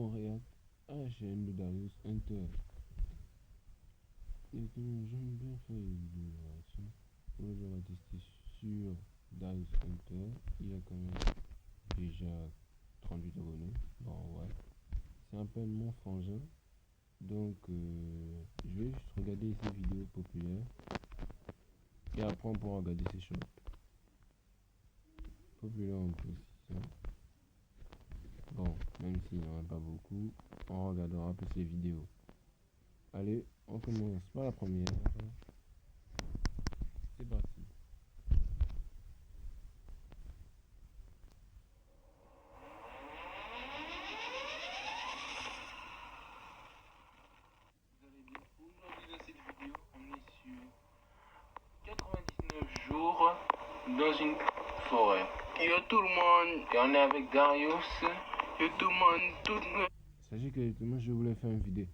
on regarde la chaîne de Darius Hunter. Directement, j'aime bien faire les vidéos de réaction. Aujourd'hui, on va tester sur Darius Hunter. Il a quand même déjà 38 abonnés. Bon, ouais. C'est un peu mon frangin. Donc, je vais juste regarder ses vidéos populaires. Et après, on pourra regarder ses shorts. Populaire en position. Bon, même s'il n'y en a pas beaucoup, on regardera plus les vidéos. Allez, on commence par la première. C'est parti. Vous allez bien. Aujourd'hui dans cette vidéo, on est sur 99 jours dans une forêt. Yo tout le monde, et on est avec Darius. Yo tout le monde, tout le monde. Sachez que moi je voulais faire une vidéo.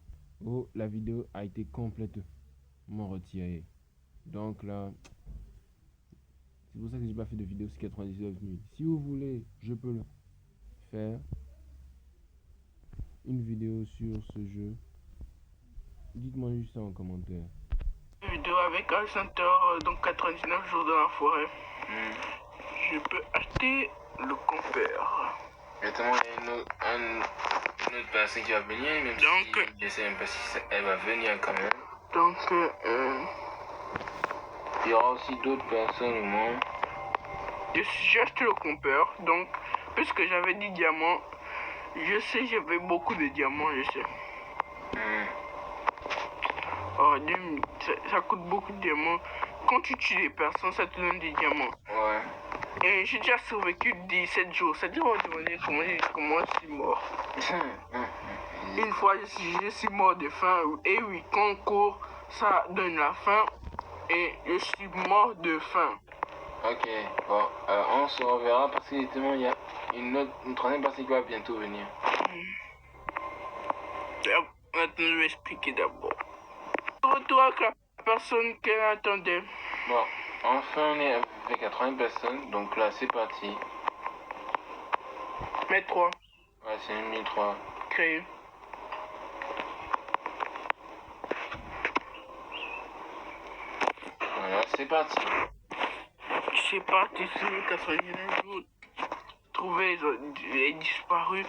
Oh, la vidéo a été complètement retirée. Donc là, c'est pour ça que j'ai pas fait de vidéo sur 99 nuits. Si vous voulez, je peux le faire. Une vidéo sur ce jeu. Dites-moi juste ça en commentaire. Une vidéo avec un Hunter, donc 99 jours dans la forêt. Je peux acheter le compère. Maintenant, il y a une autre personne qui va venir, même Donc, si je sais même pas si elle va venir quand même. Donc, Il y aura aussi d'autres personnes au monde. j'ai acheté le compère. Donc, puisque j'avais 10 diamants, je sais, j'avais beaucoup de diamants, je sais. Oh, ça coûte beaucoup de diamants. Quand tu tues les personnes, ça te donne des diamants. Ouais. Et j'ai déjà survécu 17 jours. C'est-à-dire, on va demander comment je suis mort. Une fois, je suis mort de faim. Et oui, quand on court, ça donne la faim. Et je suis mort de faim. Ok, bon, on se reverra parce que justement, il y a une troisième personne qui va bientôt venir. Maintenant, je vais expliquer d'abord. Retour avec la personne qu'elle attendait. Bon, enfin, on est avec la troisième personne, donc là, c'est parti. Mais 3, Ouais, c'est une 1003. créé. Voilà, c'est parti. C'est parti sur le 99 jours. Trouver les disparus.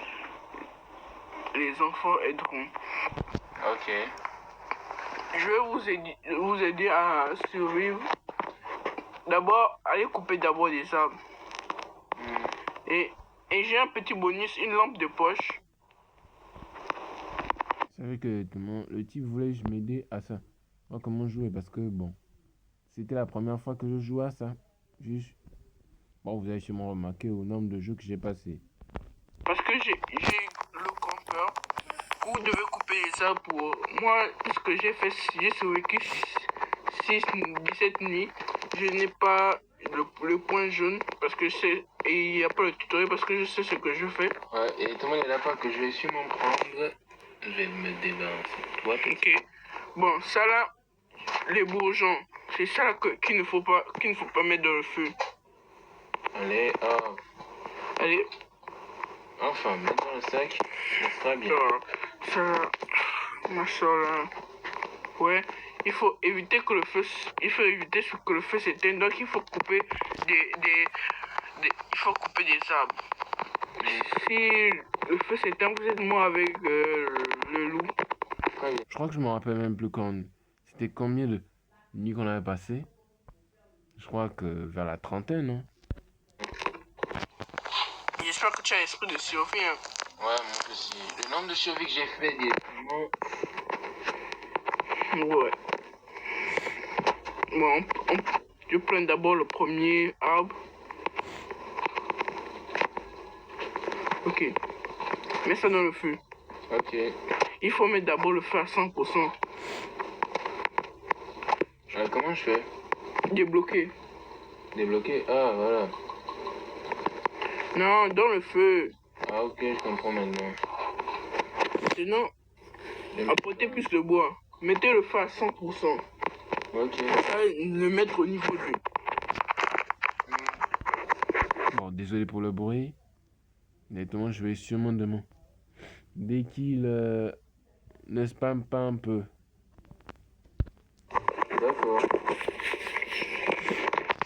Les enfants aideront. Ok. Je vais vous aider à survivre. D'abord, allez couper d'abord des arbres. Et j'ai un petit bonus, une lampe de poche. Vous savez que le type voulait juste m'aider à ça. Moi, comment jouer? Parce que bon, c'était la première fois que je jouais à ça. Juste. Bon, vous avez sûrement remarqué au nombre de jeux que j'ai passé. Parce que j'ai le compteur. Vous devez couper les arbres pour moi. Ce que j'ai fait, j'ai survécu 17 nuits. Je n'ai pas le point jaune parce que c'est. Et il n'y a pas le tutoriel parce que je sais ce que je fais. Ouais, et tout le monde est là que je vais sûrement prendre. Je vais me débarrasser de toi. Ok. Bon, ça là, les bourgeons. C'est ça qu'il ne faut pas mettre dans le feu. Allez, hop. Allez. Enfin, mets dans le sac, ça sera bien. Ça là, ma soeur là. Ouais, il faut éviter que le feu s'éteigne. Donc il faut couper il faut couper des arbres. Si le feu s'éteint, vous êtes mort avec le loup. Je crois que je me rappelle même plus quand. C'était combien de nuits qu'on avait passé. Je crois que vers la trentaine, hein. J'espère que tu as l'esprit de survie. Hein. Ouais, moi aussi. Le nombre de survies que j'ai fait, Ouais. Bon, je prends d'abord le premier arbre. Ok. Mets ça dans le feu. Ok. Il faut mettre d'abord le feu à 100%. Comment je fais? Débloquer. Débloquer? Ah, voilà. Non, dans le feu. Ah, ok, je comprends maintenant. Sinon, apportez plus de bois. Mettez le feu à 100%. Ok. Ça, le mettre au niveau du. Bon, désolé pour le bruit. Honnêtement, je vais sûrement dès qu'il ne spamme pas un peu. D'accord.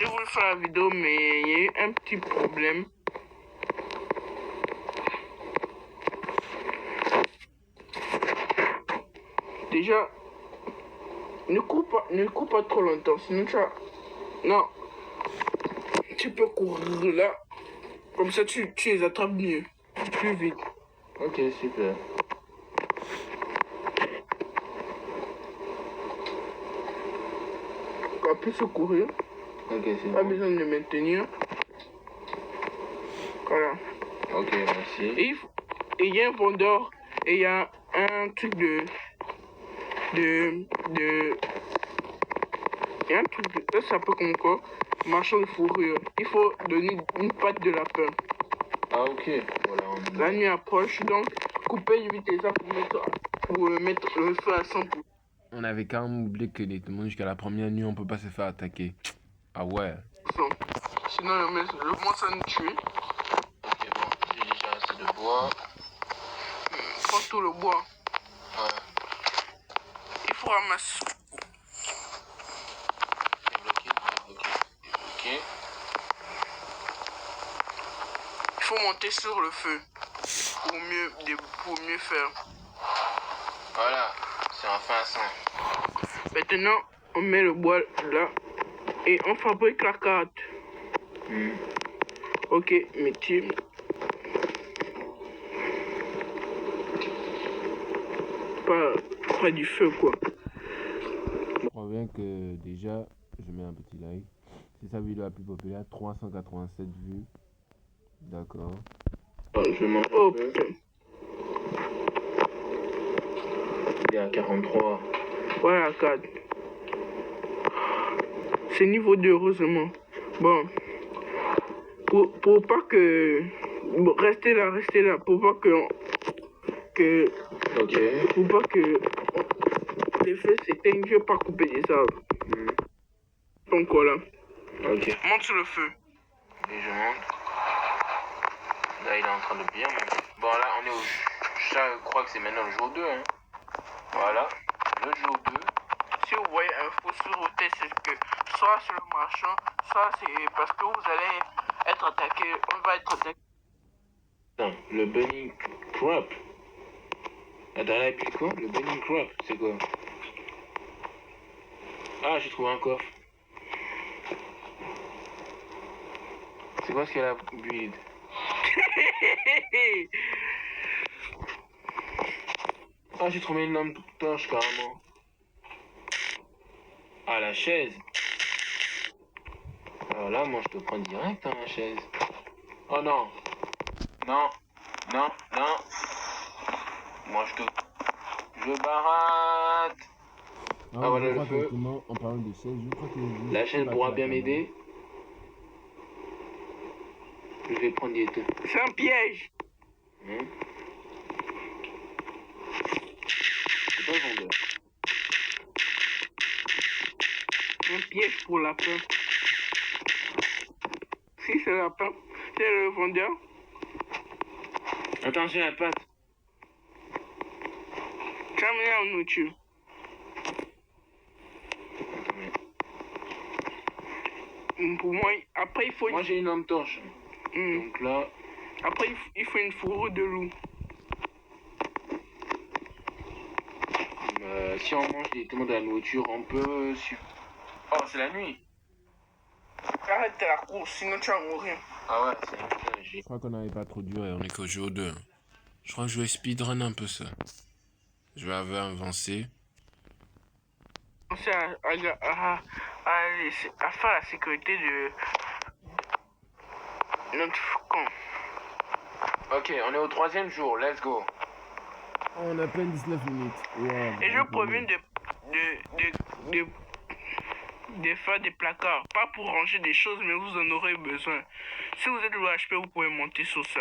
J'ai voulu faire la vidéo, mais il y a eu un petit problème. Déjà, ne cours pas trop longtemps, sinon tu vas... Non, tu peux courir là, comme ça tu les attrapes mieux, plus vite. Ok, super. Tu vas plus se courir, Ok, c'est pas bon. besoin de le maintenir. Voilà. Ok, merci. Et il y a un vendeur, et il y a un truc il y a un truc ça s'appelle comme quoi, marchand de fourrure. Il faut donner une patte de lapin. Ah, ok. Voilà, La nuit approche, donc coupez vite les arbres pour mettre le feu à 100%. On avait quand même oublié que les démons jusqu'à la première nuit, on peut pas se faire attaquer. Ah ouais. Sinon le monstre va nous tuer. Ok, bon, j'ai déjà assez de bois. Prends tout le bois. Ouais. Il faut ramasser. C'est bloqué. Ok. Il faut monter sur le feu pour mieux faire. Voilà, c'est enfin ça. Maintenant, on met le bois là et on fabrique la carte. Ok, métier. Pas près du feu quoi. Je crois bien que déjà, je mets un petit like. C'est sa vidéo la plus populaire, 387 vues. D'accord. Je mange Oh un peu. putain. Il est à 43. Voilà, 4. C'est niveau 2, heureusement. Bon. Pour pas que... Bon, restez là. Pour pas que... Ok. Pour pas que... Les feux s'éteignent, je vais pas couper les arbres. Donc voilà. Ok. Monte sur le feu. Et je monte. Là, il est en train de bien monter. Bon, là, on est au... Je crois que c'est maintenant le jour 2, hein. Voilà. Le jour 2. Si vous voyez un feu sur votre tête, c'est que soit c'est le marchand, soit c'est parce que vous allez être attaqué. On va être attaqué. Attends, le bunny crop. Attends, là, et puis quoi? Le bunny crop, c'est quoi? Ah, j'ai trouvé un coffre. C'est quoi ce qu'elle a build? Ah, j'ai trouvé une lampe torche carrément. Ah, la chaise. Alors là, moi, je te prends direct, hein, la chaise. Oh non. Non. Non. Non. Moi, je barate. Ah, voilà je le crois feu. qu'effectivement, en parlant de chaise, je crois que La chaise pourra bien m'aider. Je vais prendre des deux. C'est un piège. C'est pas le vendeur. Un piège pour lapin. Si c'est le lapin, c'est le vendeur. Attention à la patte. Tu as amené la nourriture. Pour moi, après il faut Moi, j'ai une lampe torche. Donc là, après il faut une fourrure de loup. si on mange directement de la nourriture, on peut... Oh, c'est la nuit. Arrête la course, sinon tu vas mourir. Ah ouais, c'est la Je crois qu'on n'avait pas trop duré, on est qu'au jour 2. Je crois que je vais speedrun un peu ça. Je vais avancer. Pensez à faire la sécurité de notre camp. Ok, on est au 3e jour, let's go. On a peine 19 minutes. Wow, Et je préviens de faire des placards. Pas pour ranger des choses, mais vous en aurez besoin. Si vous êtes low HP, vous pouvez monter sur ça.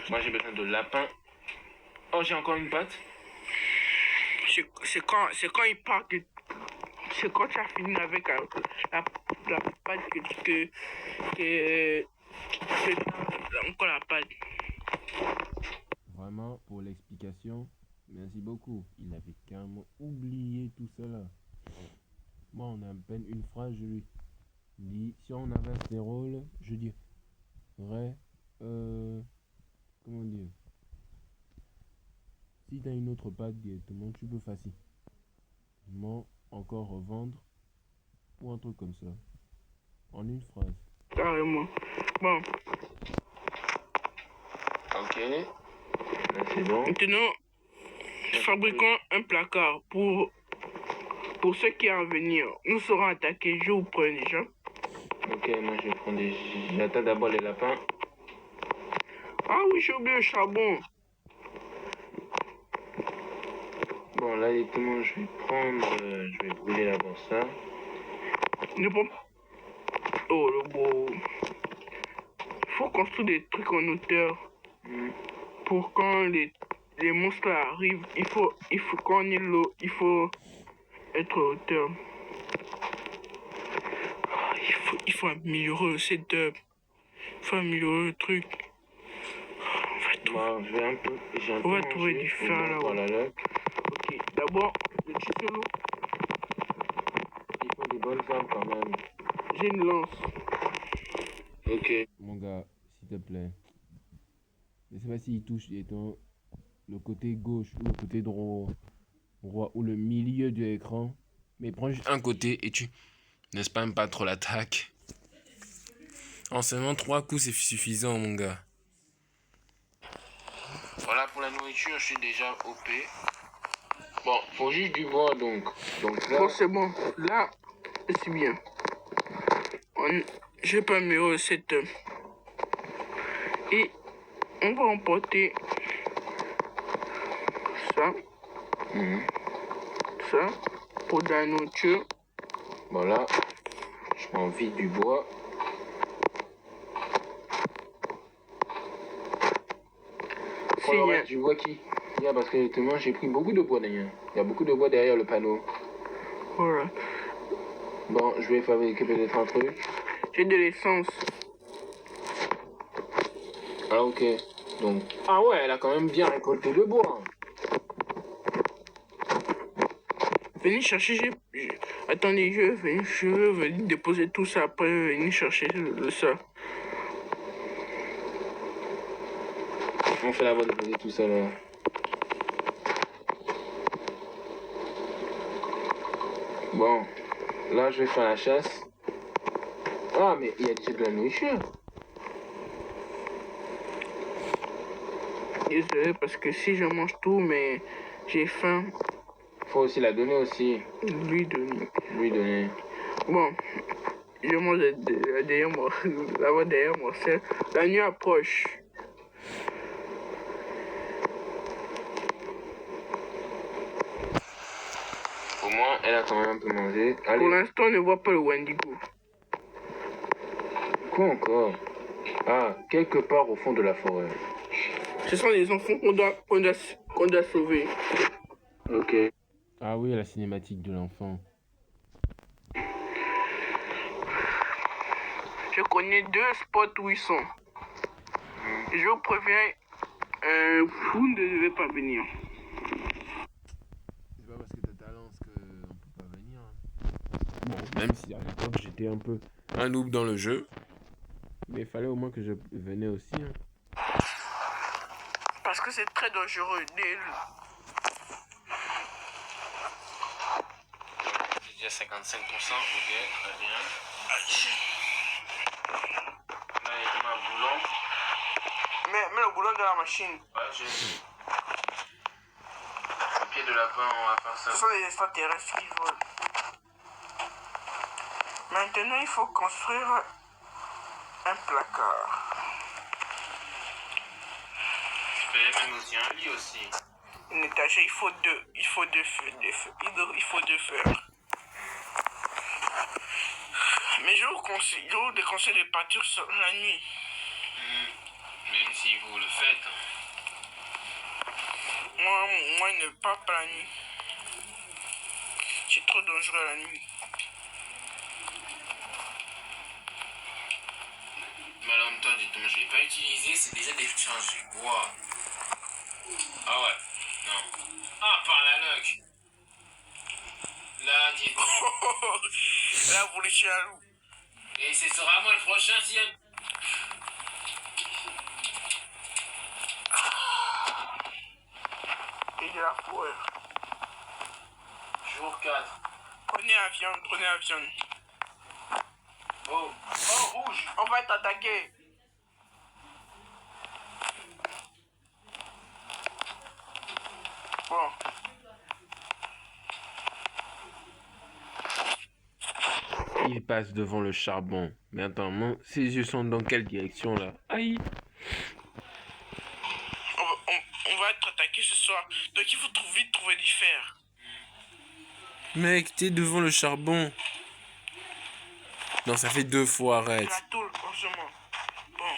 Moi, j'ai besoin de lapin. Oh, j'ai encore une patte. C'est quand il part que... C'est quand tu as fini avec la pâte encore la pâte. Vraiment, pour l'explication, merci beaucoup. Il avait carrément oublié tout cela. Moi, on a à peine une phrase, je lui dis, si on inverse les rôles, je dirais, comment dire, si tu as une autre pâte directement, tu peux facilement encore revendre ou un truc comme ça, en une phrase. Carrément. Bon, Ok. Là, c'est bon. maintenant, fabriquons un placard pour ce qui est à venir. Nous serons attaqués. Je vous prends déjà. Ok, moi je prends des... J'attaque d'abord les lapins. Ah oui, j'ai oublié le charbon. Bon, là, directement, je vais prendre... je vais brûler d'abord ça. Ne pas... Oh, le beau. Faut construire des trucs en hauteur. Pour quand les monstres arrivent, il faut quand on est l'eau, il faut être en hauteur. Il faut améliorer le setup. Il faut améliorer le truc. Bon, je vais un peu... On va trouver du fer là-haut. Ok, d'abord, le chisel. Il faut des bonnes armes quand même. J'ai une lance. Ok. Mon gars, s'il te plaît, je sais pas s'il touche étant le côté gauche ou le côté droit ou le milieu de l'écran, mais prends juste un côté et tu ne spam pas trop l'attaque. En seulement 3 coups, c'est suffisant, mon gars. Voilà, pour la nourriture, je suis déjà OP. Bon, faut juste du bois, donc. Donc là... Bon, c'est bon. Là, c'est bien. Je vais pas améliorer le setup. Et on va emporter ça. Ça. Pour de la nourriture. Voilà. Je prends vite du bois. Pour le reste du bois qui... Yeah, parce que justement, j'ai pris beaucoup de bois d'ailleurs. Il y a beaucoup de bois derrière le panneau. Voilà. Bon, je vais fabriquer peut-être un truc. J'ai de l'essence. Ah, ok. Donc... Ah ouais, elle a quand même bien récolté le bois. Venez chercher, attendez, je veux venir déposer tout ça, après venir chercher ça. On fait la voie de poser tout ça là. Bon, là je vais faire la chasse. Ah, mais il y a déjà de la nourriture. Désolé, parce que si je mange tout, mais j'ai faim. Faut aussi la donner aussi. Lui donner. Lui donner. Bon, je mange derrière moi, là-bas derrière moi. La nuit approche. Au moins, elle a quand même un peu mangé. Allez. Pour l'instant, on ne voit pas le Wendigo. Quoi encore? Ah, quelque part au fond de la forêt. Ce sont les enfants qu'on doit sauver. Ok. Ah oui, la cinématique de l'enfant. Je connais 2 spots où ils sont. Je vous préviens, vous ne devez pas venir. C'est pas parce que t'as ta lance qu'on peut pas venir. Bon, même si à l'époque j'étais un peu un noob dans le jeu, mais il fallait au moins que je venais aussi. Parce que c'est très dangereux. J'ai déjà 55%, ok, très bien. Là, il y a comme un boulon. Mets le boulon dans la machine. Ouais, j'ai... Le pied de lapin, on va faire ça. Ce sont les extraterrestres qui volent. Maintenant, il faut construire un placard. Je fais même aussi un lit aussi. Une étagère, il faut deux. Il faut deux fers. Mais je vous déconseille de partir la nuit. Même si vous le faites. Moi, ne pars pas la nuit. C'est trop dangereux la nuit. Mais en même temps, justement, je ne l'ai pas utilisé, c'est déjà des charges du bois. Ah ouais, non. Ah, par la loc. Là, dis donc. Là, vous les jaloux. Et ce sera moi le prochain si... Et de la poire. Jour 4. Prenez la viande, prenez la viande. Oh, oh, rouge. On va t'attaquer. Bon. Il passe devant le charbon. Mais attends, ses yeux sont dans quelle direction là? Aïe! On va être attaqué ce soir. Donc il faut vite trouver du fer. Mec, t'es devant le charbon. Non, ça fait 2 fois, arrête. La tôle, heureusement. Bon.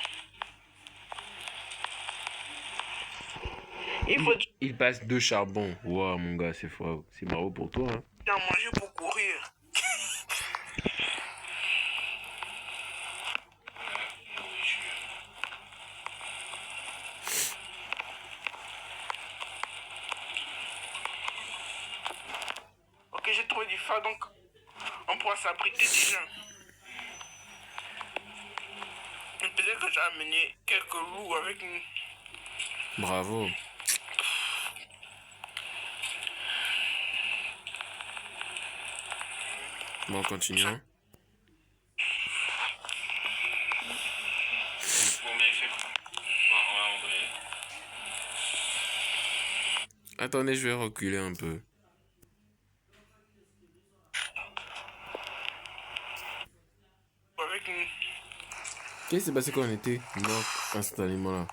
Il passe 2 charbons. Wow, mon gars, c'est fort. C'est bravo pour toi. Hein. Il a mangé pour courir. Ok, j'ai trouvé du phare, donc on pourra s'abriter déjà. Peut-être que j'ai amené quelques loups avec nous. Bravo. Bon, continuons. Attendez, je vais reculer un peu. Avec nous. Qu'est-ce qui s'est passé quand on était mort instantanément là?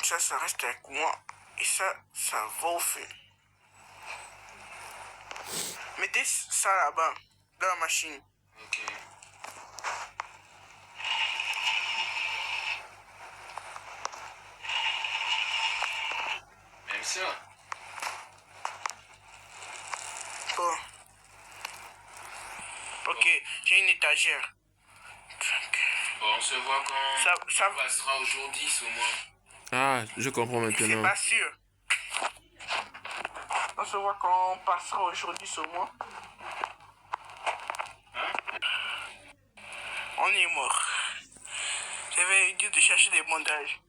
Ça reste avec moi. Et ça va au feu. Mettez ça là-bas, dans la machine. Ok. Même ça. Bon. Ok, j'ai une étagère. Bon, on se voit quand Ça on passera au jour 10 au moins. Ah, je comprends c'est maintenant. pas sûr. On se voit quand on passera aujourd'hui au moins. On est mort. J'avais dit de chercher des bandages.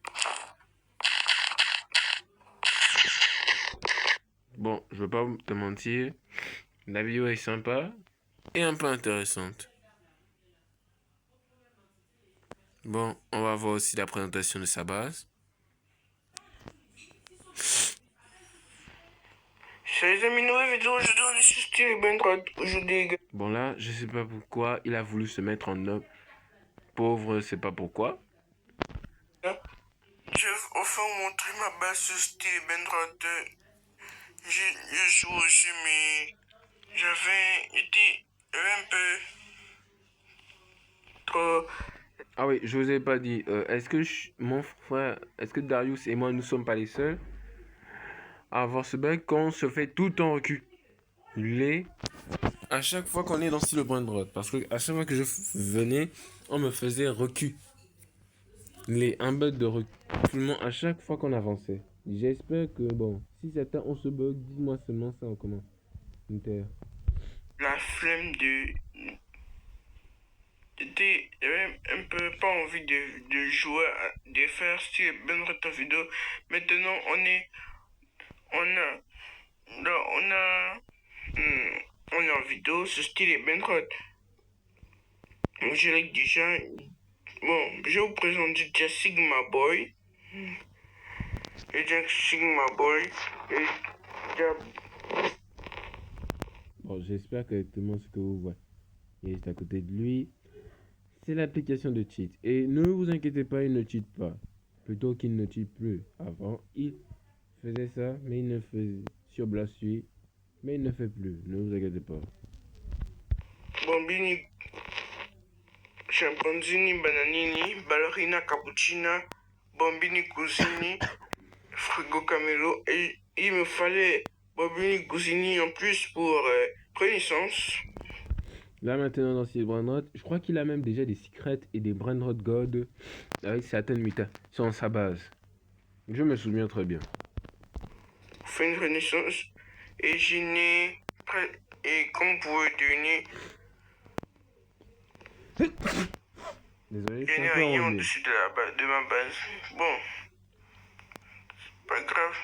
Bon, je veux pas te mentir. La vidéo est sympa et un peu intéressante. Bon, on va voir aussi la présentation de sa base. Chers les amis, nouvelle vidéo aujourd'hui, on est sur Style Bendrod. Aujourd'hui, Bon là, je sais pas pourquoi il a voulu se mettre en homme. Pauvre, c'est pas pourquoi. je vais enfin vous montrer ma base sur Style Bendrod. Je joue aussi, mais j'avais été un peu trop. Ah oui, je vous ai pas dit. Est-ce que mon frère, est-ce que Darius et moi, nous sommes pas les seuls à avoir ce bug quand on se fait tout en reculé à chaque fois qu'on est dans le point de droite? Parce que à chaque fois que je venais, on me faisait reculer. Un bug de reculement à chaque fois qu'on avançait. J'espère que bon, si certains ont ce bug, dis-moi seulement ça en commentaire. La flemme j'avais un peu pas envie de jouer, de faire Style Bendrod en vidéo. Maintenant, on est en vidéo sur Style Bendrod. Je l'ai déjà. Bon, je vous présente déjà Sigma Boy. Et déjà Sigma Boy. Et déjà. Bon, j'espère que tout le monde ce que vous voyez juste à côté de lui, c'est l'application de cheat. Et ne vous inquiétez pas, il ne cheat pas. Plutôt qu'il ne cheat plus. Avant, il faisait ça, mais il ne faisait sur Blastui, mais il ne fait plus. Ne vous inquiétez pas. Bambini, Chimpanzini, Bananini, Ballerina Cappuccina, Bambini Cousini, Frigo Camelo. Et il me fallait Bambini Cousini en plus pour connaissance. Là maintenant dans ses brainrot, je crois qu'il a même déjà des secrets et des brainrot god avec certaines mutations en sa base. Je me souviens très bien. Fait une renaissance et j'ai né. Et comme vous pouvez deviner, Désolé, je j'ai suis né un peu rien enrhumé. au-dessus de ma base. Bon, pas grave.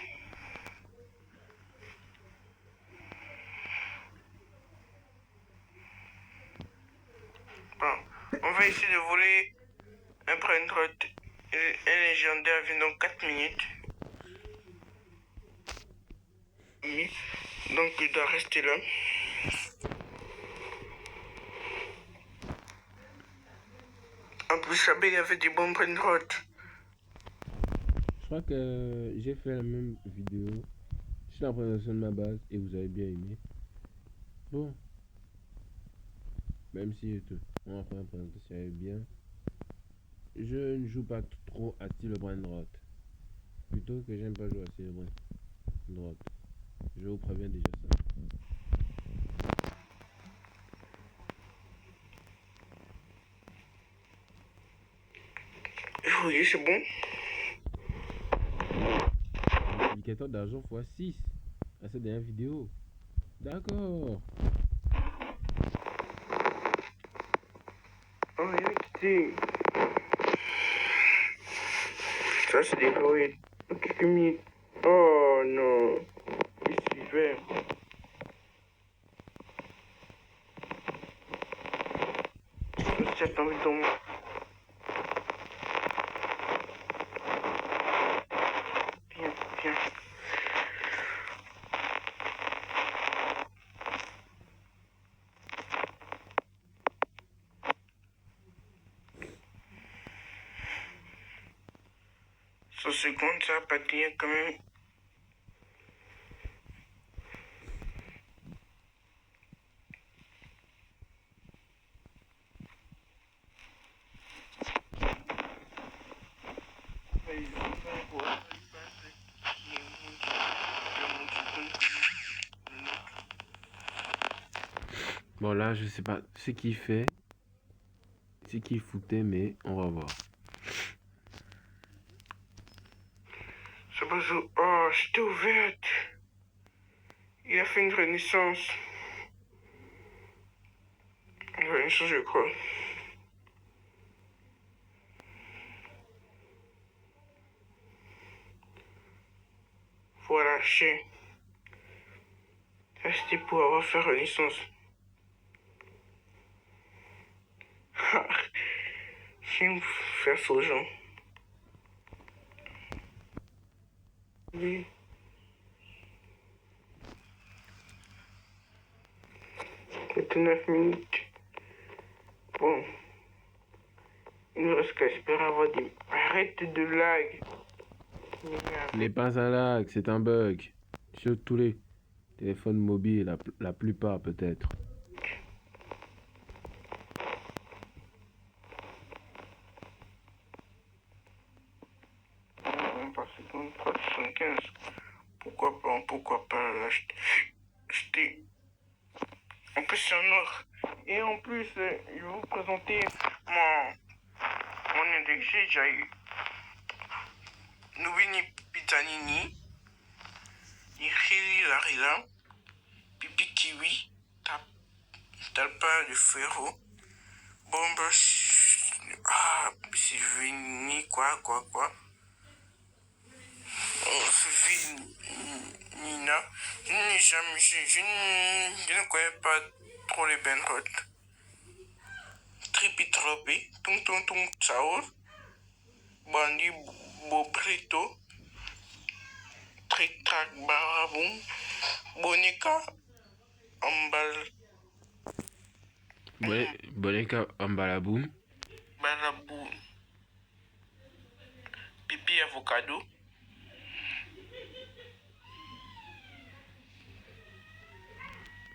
Bon, on va essayer de voler un brainrot. Un légendaire vient dans 4 minutes. Donc il doit rester là. En plus, Sabé il avait des bons brainrot. Je crois que j'ai fait la même vidéo sur la présentation de ma base et vous avez bien aimé. Bon, même si on a fait la présentation est bien, je ne joue pas trop à style brainrot. Plutôt que j'aime pas jouer à style brainrot. Je vous préviens déjà ça. Oui, c'est bon. Multiplicateur d'argent x 6 à cette dernière vidéo. D'accord. En réalité, ça c'est déverrouillé dans quelques minutes. Oh non, il suivait. J'attends dans moi. Viens, viens. Sur seconde, ça va pas tenir quand même. Bon là, je sais pas ce qu'il fait, ce qu'il foutait, mais on va voir. Ça va jouer. Oh, j'étais ouverte. Il a fait une renaissance. Une renaissance, je crois. Voilà, chien. Ça c'était pour avoir fait renaissance. Chien, faire ça aux gens. Oui. C'était 9 minutes. Bon. Il ne reste qu'à espérer avoir des... Arrête de lag. Ce n'est pas un lag, c'est un bug. Sur tous les téléphones mobiles, la plupart peut-être. Par seconde, 375. Pourquoi pas l'acheter. En plus, c'est en or. Et en plus, je vais vous présenter mon index. J'ai eu Nubini Pitanini, Irili Larila, Pipi Kiwi, Talpa de Ferro, Bomba, Sylvini, quoi. Nina, je ne connais pas trop les Benrod. Tripitropi, Tung Tsaur, Bandi Bobrito, Trick Track Baraboum, Bonica, Ambal Boneka Ambalaboum. Baraboum, Pipi Avocado,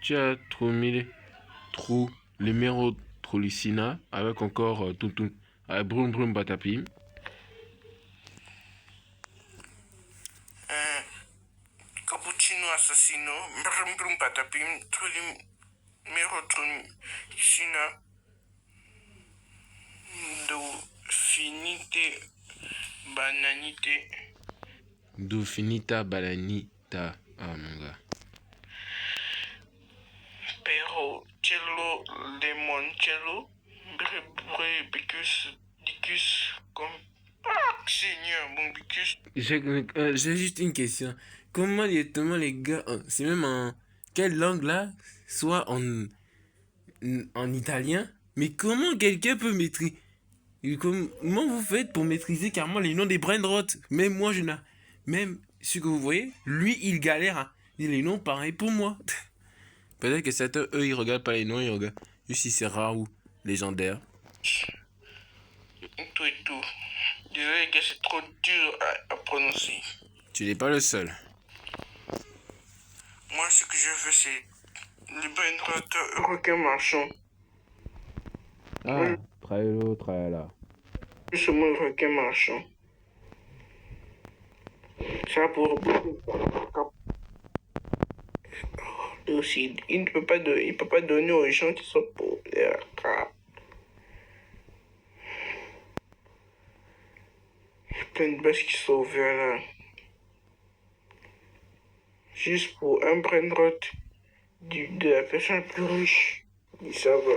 Tu as Trou Lemero Trolicina avec encore Toutou avec Brum Brum Batapim. Cappuccino Assassino, Brum Brum Patapim, Sina do finite bananite. Do finita balanita. Ah, mon gars. Pero cello limoncello bicus dicus comme Seigneur mon bicus. J'ai juste une question. Comment directement les gars, c'est même en quelle langue là, soit en italien, mais comment quelqu'un peut maîtriser, comment vous faites pour maîtriser carrément les noms des brainrot? Même moi je n'ai, même ce que vous voyez, lui il galère à dire les noms pareil pour moi. Peut-être que certains eux ils regardent pas les noms, ils regardent juste si c'est rare ou légendaire. Tout et tout. Désolé que c'est trop dur à prononcer. Tu n'es pas le seul. Moi ce que je fais c'est le brainrot requin marchand. Ah, traelo, traela. Justement le requin marchand. Ça pour aussi, il ne peut pas donner aux gens qui sont pauvres. Il y a plein de bases qui sont ouvertes là. Juste pour un brainrot de la personne la plus riche. Il ça va.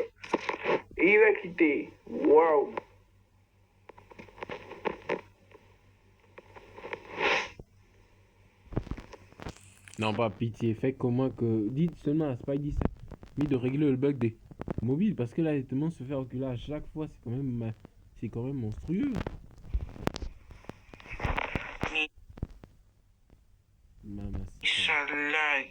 Et il a quitté. Waouh. Non, pas pitié, faites comment que. Dites seulement à Spidey mais de régler le bug des mobiles parce que là, justement, se faire reculer à chaque fois, c'est quand même monstrueux. Ça lag.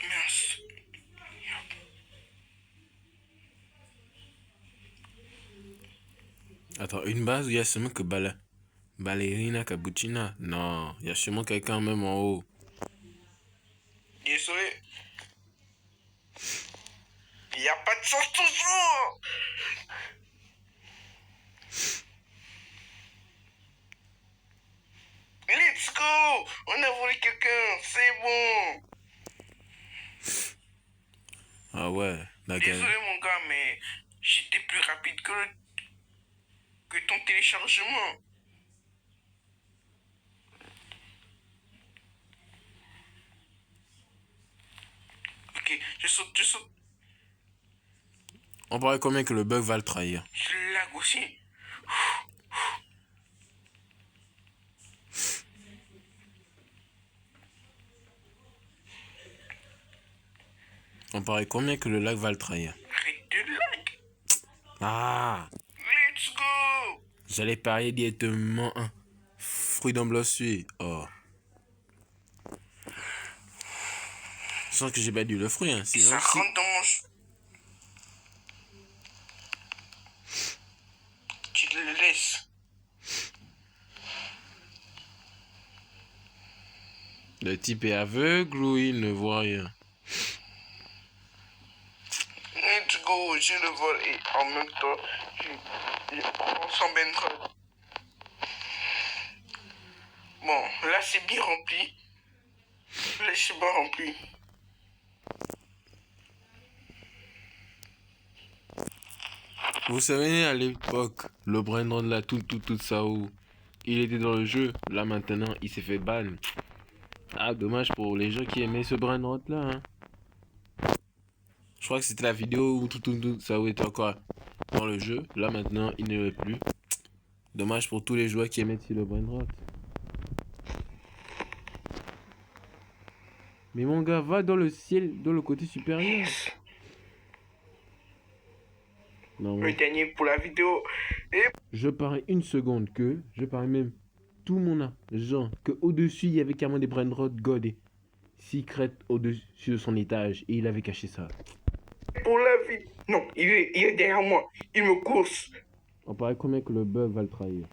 Merci. Attends, une base où il y a seulement que Ballerina Cappuccina? Non, il y a sûrement quelqu'un même en haut. Désolé. Il n'y a pas de chance toujours. Let's go. On a volé quelqu'un. C'est bon. Ah ouais, d'accord. Désolé mon gars, mais j'étais plus rapide que ton téléchargement. Ok, je saute. On paraît combien que le bug va le trahir? Je lag aussi. On paraît combien que le lag va le trahir? Arrête de lag. Ah, Let's go. j'allais parier directement un fruit d'emblossure. Oh. Je sens que j'ai battu le fruit, hein. Sinon, Ça rentre dans mon... Tu le laisses. Le type est aveugle ou il ne voit rien? Let's go, je le vole et en même temps, je prends son brainrot. Bon, là c'est bien rempli. Là c'est bien rempli. Vous savez, à l'époque, le Brandon là, tout ça où il était dans le jeu, là maintenant, il s'est fait ban. Ah, dommage pour les gens qui aimaient ce Brandon là, hein. Je crois que c'était la vidéo où tout ça où était encore dans le jeu. Là maintenant, il ne l'est plus. Dommage pour tous les joueurs qui aimaient le Brandon. Mais mon gars, va dans le ciel, dans le côté supérieur. Non, Le dernier pour la vidéo. Et je parie une seconde que, je parie même tout mon argent, que au-dessus il y avait carrément des Brainrot God et Secret au-dessus de son étage et il avait caché ça. pour la vie. Non, il est derrière moi. Il me course. On parie combien que le bœuf va le trahir?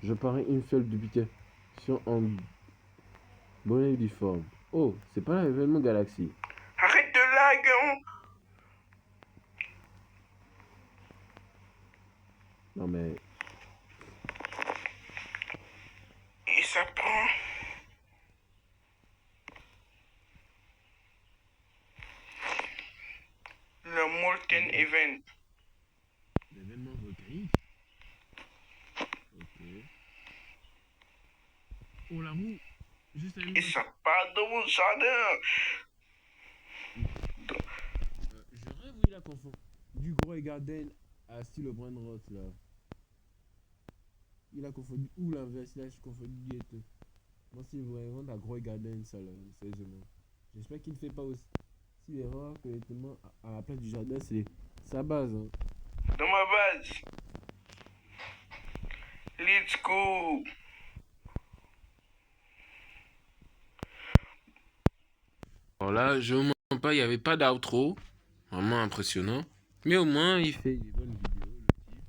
Je parie une seule duplication en bonnet uniforme. Oh, c'est pas l'événement Galaxy. Arrête de lag, hein. Non mais... Et ça prend. Le Molten Event. L'événement volcanique. Ok. Oh la roue. Juste à Et ça part dans mon jardin. Je rêve où il a confondu du gros garden à style Brain Rot là. Il a confondu ou l'inverse, il a confondu Diète. Moi c'est vraiment la gros garden ça là, sérieusement. J'espère qu'il ne fait pas aussi. S'il verra que honnêtement à la place du jardin c'est sa base. Hein. Dans ma base. Let's go. Alors là, je vous mens pas, il n'y avait pas d'outro. Vraiment impressionnant. Mais au moins, il fait des bonnes vidéos, le type.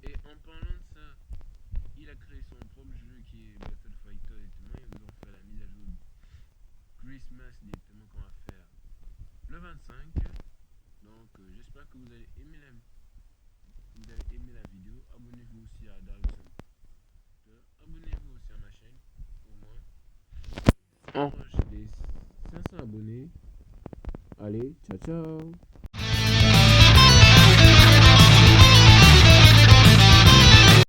Et en parlant de ça, il a créé son propre jeu qui est Battle Fighter et tout. Ils nous ont fait la mise à jour Christmas directement qu'on va faire le 25. Donc, j'espère que vous allez aimer la vidéo. Abonnez-vous aussi à Darius. Abonnez-vous aussi à ma chaîne, au moins. J'ai les 500 abonnés. Allez, ciao ciao.